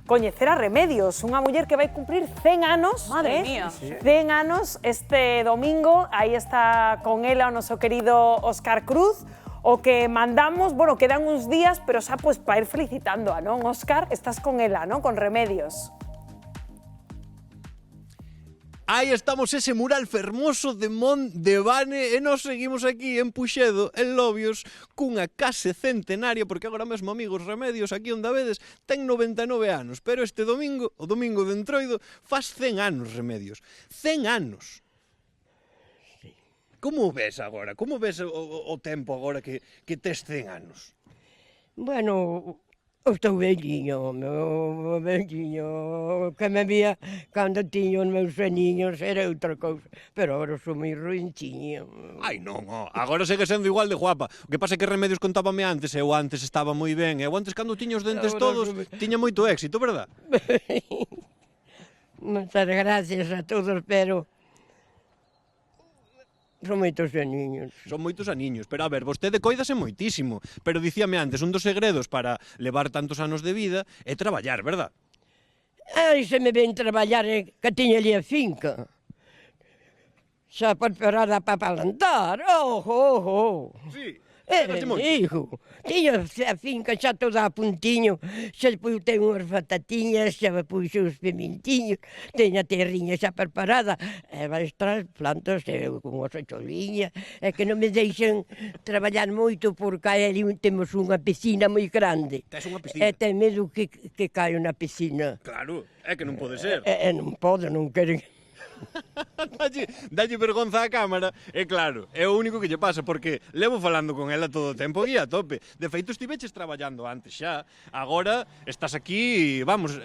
coñecer a Remedios, unha muller que vai cumprir 100 anos. Madre mía. 100 anos este domingo, aí está con ela o noso querido Óscar Cruz, o que mandamos, bueno, quedan uns días, pero xa pues para ir felicitando, non? Óscar, estás con ela, non? Con Remedios. Aí estamos ese mural fermoso de Mon de Bane e nos seguimos aquí en Puxedo, en Lobios, cunha case centenaria, porque agora mesmo, amigos, Remedios, aquí onde a vedes, ten 99 anos, pero este domingo, o domingo de Entroido, faz 100 anos, Remedios. 100 anos. Como ves agora? Como ves o tempo agora que tes 100 anos? Bueno, estou velliño, meu velliño, que me vía cando tiño os meus aniños era outra cousa, pero agora sou moi ruinchiño. Ai, non, agora segue sendo igual de guapa. O que pasa é que Remedios contábame antes, eu antes estaba moi ben, eu antes cando tiña os dentes todos, tiña moito éxito, verdad? Moitas gracias a todos, pero son moitos aniños. Son moitos aniños, pero a ver, vostede coídase moitísimo, pero dicíame antes, un dos segredos para levar tantos anos de vida é traballar, verdad? Ai, se me ven traballar que tiña ali a finca. Xa preparada para plantar, ojo. Sí. Hijo, tiña a finca xa toda a puntiño, xa ten unhas batatiñas, xa puxo os pimentinhos, teña a terriña xa preparada, e vai estar plantas con unha choliña, e que non me deixen traballar moito porque ali temos unha piscina moi grande. Tes unha piscina? E ten medo que caio na piscina. Claro, é que non pode ser. E non pode, non queren. Dalle vergonza á cámara, e claro, é o único que lle pasa, porque levo falando con ela todo o tempo e a tope. De feito, estiveches traballando antes xa, agora estás aquí, vamos,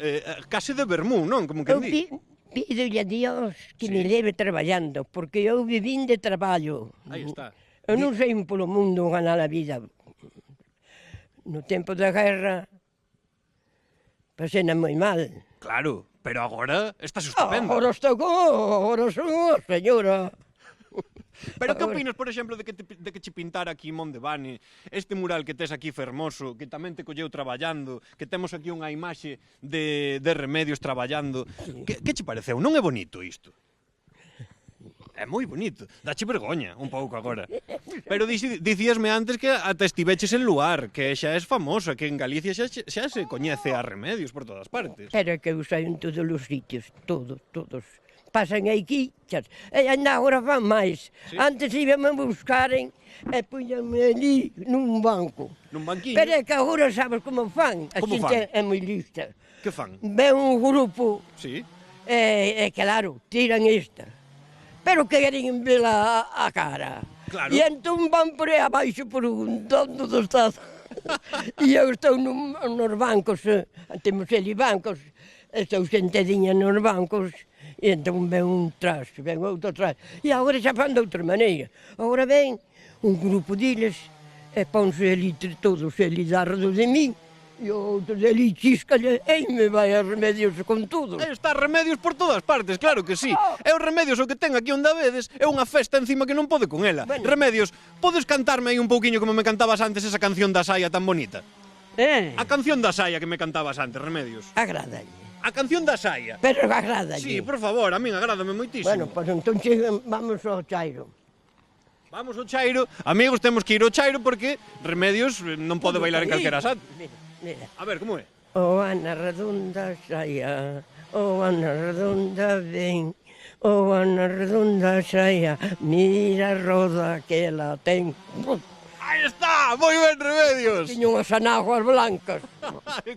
case de vermú, non? Como que di. Pídolle a Dios que me leve traballando, porque eu vivín de traballo. Aí está. Eu non sei polo mundo ganar a vida. No tempo da guerra, pasena moi mal. Claro, pero agora estás estupenda. Agora son unha señora. Pero que opinas, por exemplo, de que che pintara aquí Mon de Bane, este mural que tes aquí fermoso, que tamén te colleu traballando, que temos aquí unha imaxe de Remedios traballando. Sí. Que che pareceu? Non é bonito isto? É moi bonito, dache vergoña un pouco agora. Pero dicíasme antes que ata estiveches en Luar, que xa és famosa, que en Galicia xa se coñece a Remedios por todas partes. Pero que eu saio en todos os sitios, todos. Pasan aquí, e ainda agora van máis. Sí. Antes íbame a buscaren e puñame ali nun banco. Nun banquiño? Pero é que agora sabes como fan, a xente é moi lista. Que fan? Ven un grupo, sí. E claro, tiran esta. Pero queren vela a cara. Claro. E entón van por aí abaixo preguntando do estado. E eu estou nos bancos, temos ali bancos, estou sentadinha nos bancos, e entón ven un tras, ven outro tras. E agora xa fan de outra maneira. Agora ven un grupo deles, e ponse ali todos ali dardo de min, e o outro dali chíscalle, e me vai a Remedios con todo. Está Remedios por todas partes, claro que sí. É o Remedios o que ten aquí onde a vedes, é unha festa encima que non pode con ela. Bueno. Remedios, podes cantarme aí un pouquiño como me cantabas antes esa canción da saia tan bonita? A canción da saia que me cantabas antes, Remedios. Agradalle. A canción da saia. Pero agradalle. Sí, por favor, a min agrádame moitísimo. Bueno, pois entón vamos ao chairo. Vamos ao chairo. Amigos, temos que ir ao chairo porque Remedios non pode bailar en calquera sat. Mira. A ver, como é? O Ana Redonda saia, o Ana Redonda ven, o Ana Redonda saia, mira a roda que ela ten. Aí está, moi ben, Remedios. Tiño unhas anáguas blancas.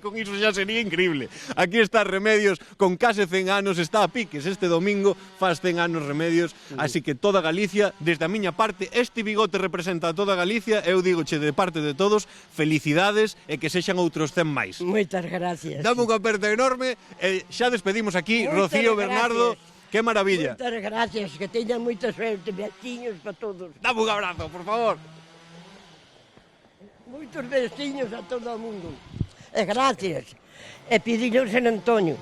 Con iso xa sería increíble. Aquí está Remedios, con case 100 anos, está a piques este domingo, faz 100 anos Remedios, así que toda Galicia, desde a miña parte, este bigote representa a toda Galicia, eu digoche de parte de todos, felicidades e que sexan outros 100 máis. Moitas gracias. Dame unha aperta enorme e xa despedimos aquí, Rocío, Bernardo, que maravilla. Moitas gracias, que teñan moita suerte, veciños para todos. Dame un abrazo, por favor. Moitos veciños a todo o mundo. E gracias. E pidillo San Antonio,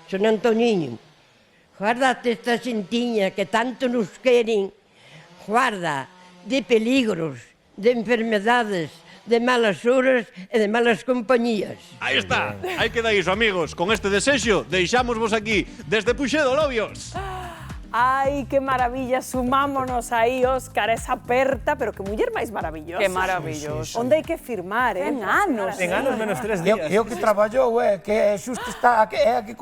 San Antoniño, guardate esta xentiña que tanto nos queren, guarda de peligros, de enfermedades, de malas horas e de malas compañías. Aí está, aí queda iso, amigos. Con este desexo, deixámosvos aquí desde Puxedo, Lobios. Ai, que maravilla, sumámonos aí, Óscar, esa aperta, pero que muller máis maravillosa. Que maravilloso. Onde hai que firmar, 100 anos. 100 anos menos 3 días. E o que traballou, que xusto está, é aquí